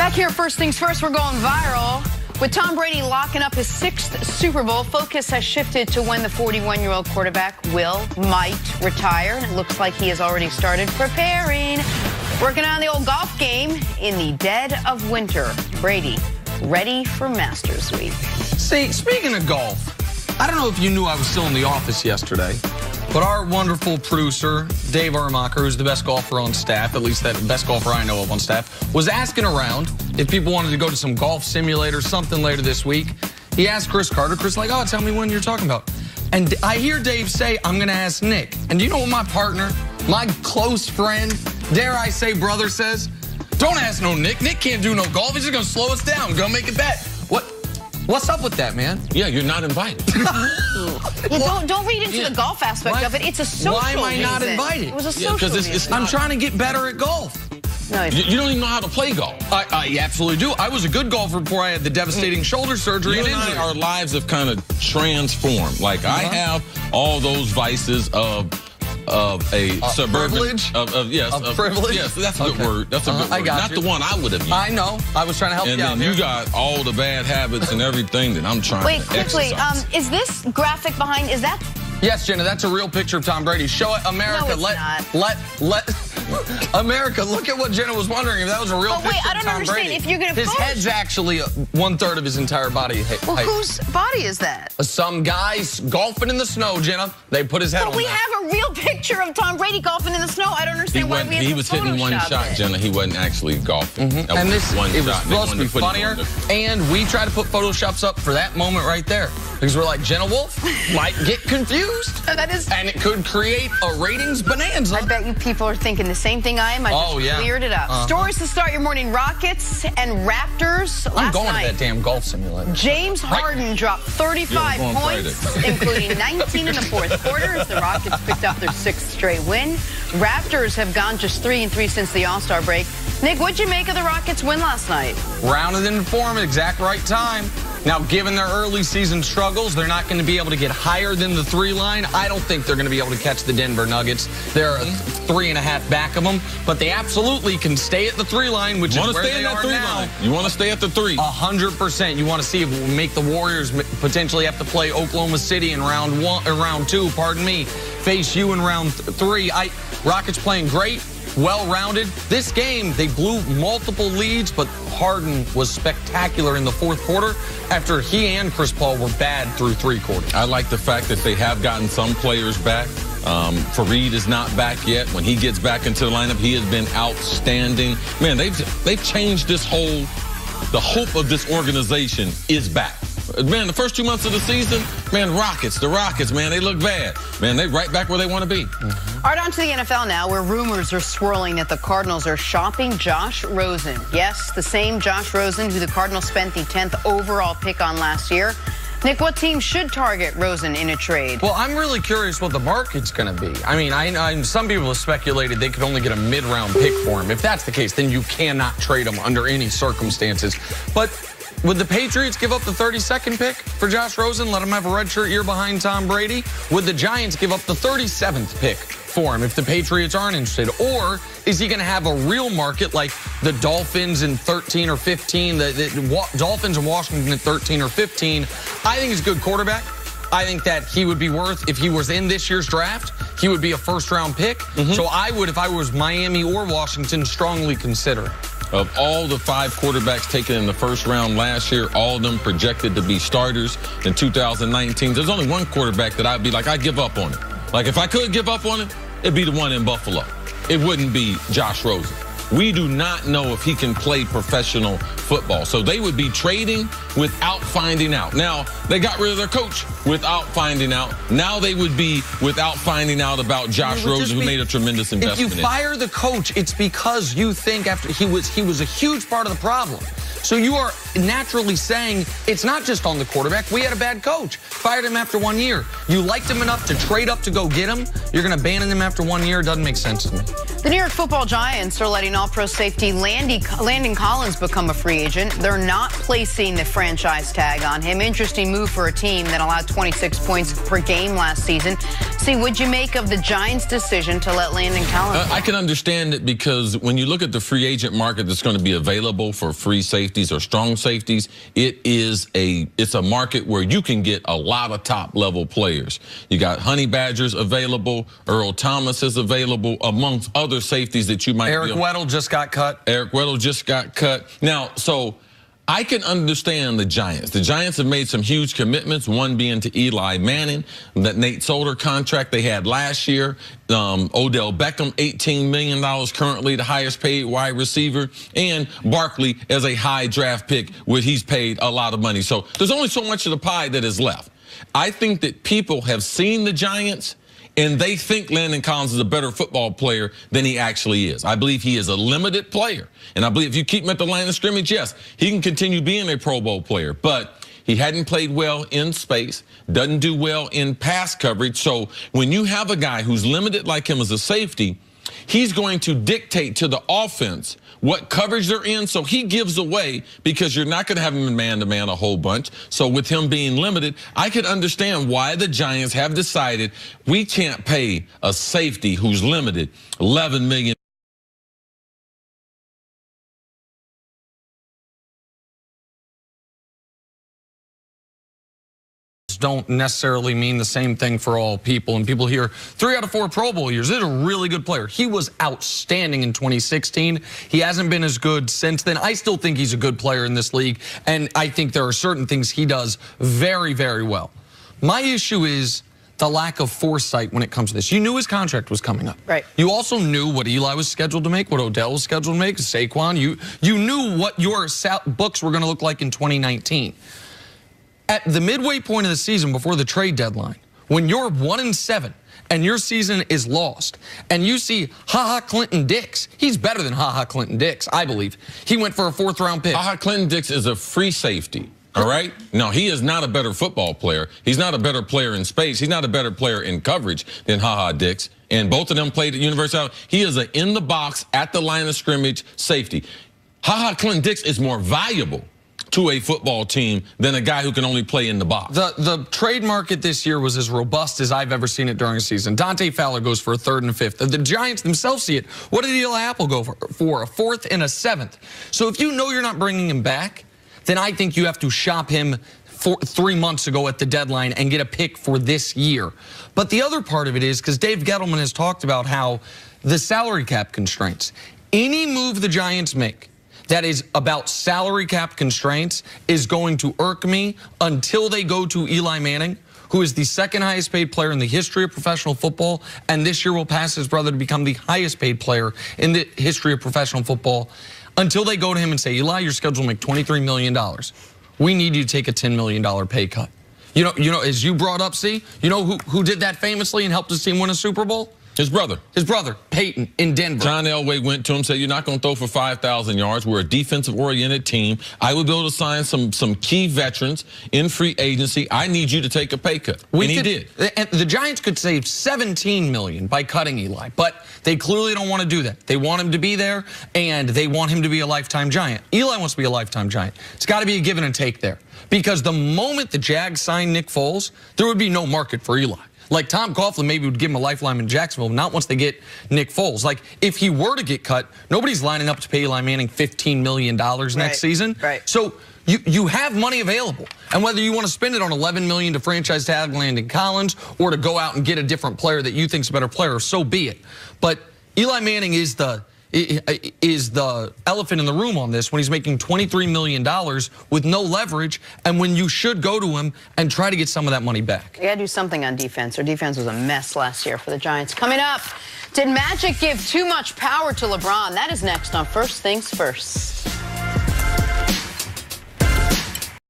Back here, first things first, we're going viral. With Tom Brady locking up his 6th Super Bowl, focus has shifted to when the 41-year-old quarterback might retire. And it looks like he has already started preparing. Working on the old golf game in the dead of winter. Brady, ready for Masters Week. See, speaking of golf, I don't know if you knew I was still in the office yesterday, but our wonderful producer, Dave Armacher, who's the best golfer on staff, at least the best golfer I know of on staff, was asking around if people wanted to go to some golf simulator, something later this week. He asked Chris Carter. Chris like, oh, tell me when you're talking about. And I hear Dave say, I'm going to ask Nick. And do you know what my partner, my close friend, dare I say brother says? Don't ask no Nick. Nick can't do no golf. He's just going to slow us down. Go make a bet. What's up with that, man? Yeah, you're not invited. Don't read into the golf aspect of it. It's a social Why am I not reason. invited? It was a social reason. I'm trying to get better at golf. No, You don't even know how to play golf. I absolutely do. I was a good golfer before I had the devastating shoulder surgery and injury. Our lives have kind of transformed. Like, I have all those vices of a suburban privilege? Of privilege? Yes, that's a good word. That's a good word. I got Not you. the one I would have used. I know. I was trying to help And you out then here. you got all the bad habits and everything that I'm trying Wait, to quickly, exercise. is this graphic behind, is that? Yes, Jenna, that's a real picture of Tom Brady. Show it, America. No, it's let America, look at what Jenna was wondering if that was a real But wait, picture I don't of Tom understand. Brady. If you're gonna his Photoshop- head's actually 1/3 of his entire body height. Well, whose body is that? Some guys golfing in the snow, Jenna. They put his head But on we that. have a real picture of Tom Brady golfing in the snow. I don't understand why we have He to was hitting one Photoshop shot, it. Jenna. He wasn't actually golfing. That And was one it was shot. They supposed to wanted be put him funnier, on the- and we try to put Photoshops up for that moment right there. Because we're like, Jenna Wolf might get confused, That is. and it could create a ratings bonanza. I bet you people are thinking the same thing I am. I just cleared it up. Stories to start your morning: Rockets and Raptors. I'm Last going night, to that damn golf simulator. James Harden dropped 35 Yeah, we're going points, Friday. including 19 in the fourth quarter, as the Rockets picked up their 6th straight win. Raptors have gone just 3-3 since the All-Star break. Nick, what'd you make of the Rockets' win last night? Rounded into form at exact right time. Now, given their early season struggles, they're not going to be able to get higher than the 3 line. I don't think they're going to be able to catch the Denver Nuggets. They're 3.5 back of them, but they absolutely can stay at the 3 line, which is where they are now. You want to stay at the 3. 100%. You want to see if we make the Warriors potentially have to play Oklahoma City in round 2. Pardon me. Face you in round 3. Rockets playing great. Well-rounded. This game, they blew multiple leads, but Harden was spectacular in the fourth quarter after he and Chris Paul were bad through 3 quarters. I like the fact that they have gotten some players back. Fareed is not back yet. When he gets back into the lineup, he has been outstanding. Man, they've changed this the hope of this organization is back. Man, the first 2 months of the season, man, the Rockets, man, they look bad. Man, they're right back where they want to be. All right, on to the NFL now, where rumors are swirling that the Cardinals are shopping Josh Rosen. Yes, the same Josh Rosen who the Cardinals spent the 10th overall pick on last year. Nick, what team should target Rosen in a trade? Well, I'm really curious what the market's going to be. I mean, some people have speculated they could only get a mid-round pick for him. If that's the case, then you cannot trade him under any circumstances. But would the Patriots give up the 32nd pick for Josh Rosen, let him have a redshirt year behind Tom Brady? Would the Giants give up the 37th pick for him if the Patriots aren't interested? Or is he going to have a real market like the Dolphins in 13 or 15, the Dolphins and Washington at 13 or 15? I think he's a good quarterback. I think that he would be worth, if he was in this year's draft, he would be a first-round pick. So I would, if I was Miami or Washington, strongly consider it. Of all the 5 quarterbacks taken in the first round last year, all of them projected to be starters in 2019. There's only one quarterback that I'd be like, I'd give up on it. Like, if I could give up on it, it'd be the one in Buffalo. It wouldn't be Josh Rosen. We do not know if he can play professional football. So they would be trading without finding out. Now, they got rid of their coach without finding out. Now they would be without finding out about Josh Rosen, who made a tremendous investment. If you fire the coach, it's because you think after he was a huge part of the problem. So you are naturally saying it's not just on the quarterback. We had a bad coach. Fired him after 1 year. You liked him enough to trade up to go get him. You're going to abandon him after 1 year. Doesn't make sense to me. The New York Football Giants are letting All-Pro safety Landon Collins become a free agent. They're not placing the franchise tag on him. Interesting move for a team that allowed 26 points per game last season. See, what'd you make of the Giants' decision to let Landon Collins I can understand it, because when you look at the free agent market that's going to be available for free safeties or strong safeties, it's a market where you can get a lot of top-level players. You got Honey Badgers available, Earl Thomas is available, amongst other safeties that you might Eric Weddle just got cut. Eric Weddle just got cut. Now, so I can understand the Giants. The Giants have made some huge commitments, one being to Eli Manning, that Nate Solder contract they had last year. Odell Beckham, $18 million currently, the highest paid wide receiver. And Barkley as a high draft pick, where he's paid a lot of money. So there's only so much of the pie that is left. I think that people have seen the Giants, and they think Landon Collins is a better football player than he actually is. I believe he is a limited player. And I believe if you keep him at the line of scrimmage, yes, he can continue being a Pro Bowl player. But he hadn't played well in space, doesn't do well in pass coverage. So when you have a guy who's limited like him as a safety, he's going to dictate to the offense what coverage they're in, so he gives away, because you're not going to have him in man-to-man a whole bunch. So with him being limited, I could understand why the Giants have decided we can't pay a safety who's limited $11 million. Don't necessarily mean the same thing for all people. And people hear 3 out of 4 Pro Bowl years. This is a really good player. He was outstanding in 2016. He hasn't been as good since then. I still think he's a good player in this league, and I think there are certain things he does very, very well. My issue is the lack of foresight when it comes to this. You knew his contract was coming up. Right. You also knew what Eli was scheduled to make, what Odell was scheduled to make, Saquon. You knew what your books were going to look like in 2019. At the midway point of the season, before the trade deadline, when you're 1-7 and your season is lost, and you see Clinton Dix, he's better than Clinton Dix, I believe. He went for a 4th-round pick. Clinton Dix is a free safety. All right? No, he is not a better football player. He's not a better player in space. He's not a better player in coverage than Dix. And both of them played at University. He is an in-the-box, at the line of scrimmage safety. Clinton Dix is more valuable to a football team than a guy who can only play in the box. The trade market this year was as robust as I've ever seen it during a season. Dante Fowler goes for a 3rd and a 5th. The Giants themselves see it. What did Eli Apple go for? A 4th and a 7th. So if you know you're not bringing him back, then I think you have to shop him 3 months ago at the deadline and get a pick for this year. But the other part of it is, because Dave Gettleman has talked about how the salary cap constraints, any move the Giants make that is about salary cap constraints is going to irk me until they go to Eli Manning, who is the 2nd highest paid player in the history of professional football, and this year will pass his brother to become the highest paid player in the history of professional football, until they go to him and say, Eli, you're scheduled to make $23 million. We need you to take a $10 million pay cut. You know, as you brought up, you know who did that famously and helped his team win a Super Bowl? His brother. His brother, Peyton, in Denver. John Elway went to him, said, you're not going to throw for 5,000 yards. We're a defensive-oriented team. I would be able to sign some key veterans in free agency. I need you to take a pay cut. And he did. And the Giants could save $17 million by cutting Eli, but they clearly don't want to do that. They want him to be there, and they want him to be a lifetime Giant. Eli wants to be a lifetime Giant. It's got to be a give and take there, because the moment the Jags signed Nick Foles, there would be no market for Eli. Like Tom Coughlin maybe would give him a lifeline in Jacksonville, not once they get Nick Foles. Like if he were to get cut, nobody's lining up to pay Eli Manning $15 million next season. Right. So you have money available. And whether you want to spend it on $11 million to franchise tag Landon Collins or to go out and get a different player that you think's a better player, so be it. But Eli Manning is the elephant in the room on this when he's making $23 million with no leverage, and when you should go to him and try to get some of that money back. You got to do something on defense. Their defense was a mess last year for the Giants. Coming up, did Magic give too much power to LeBron? That is next on First Things First.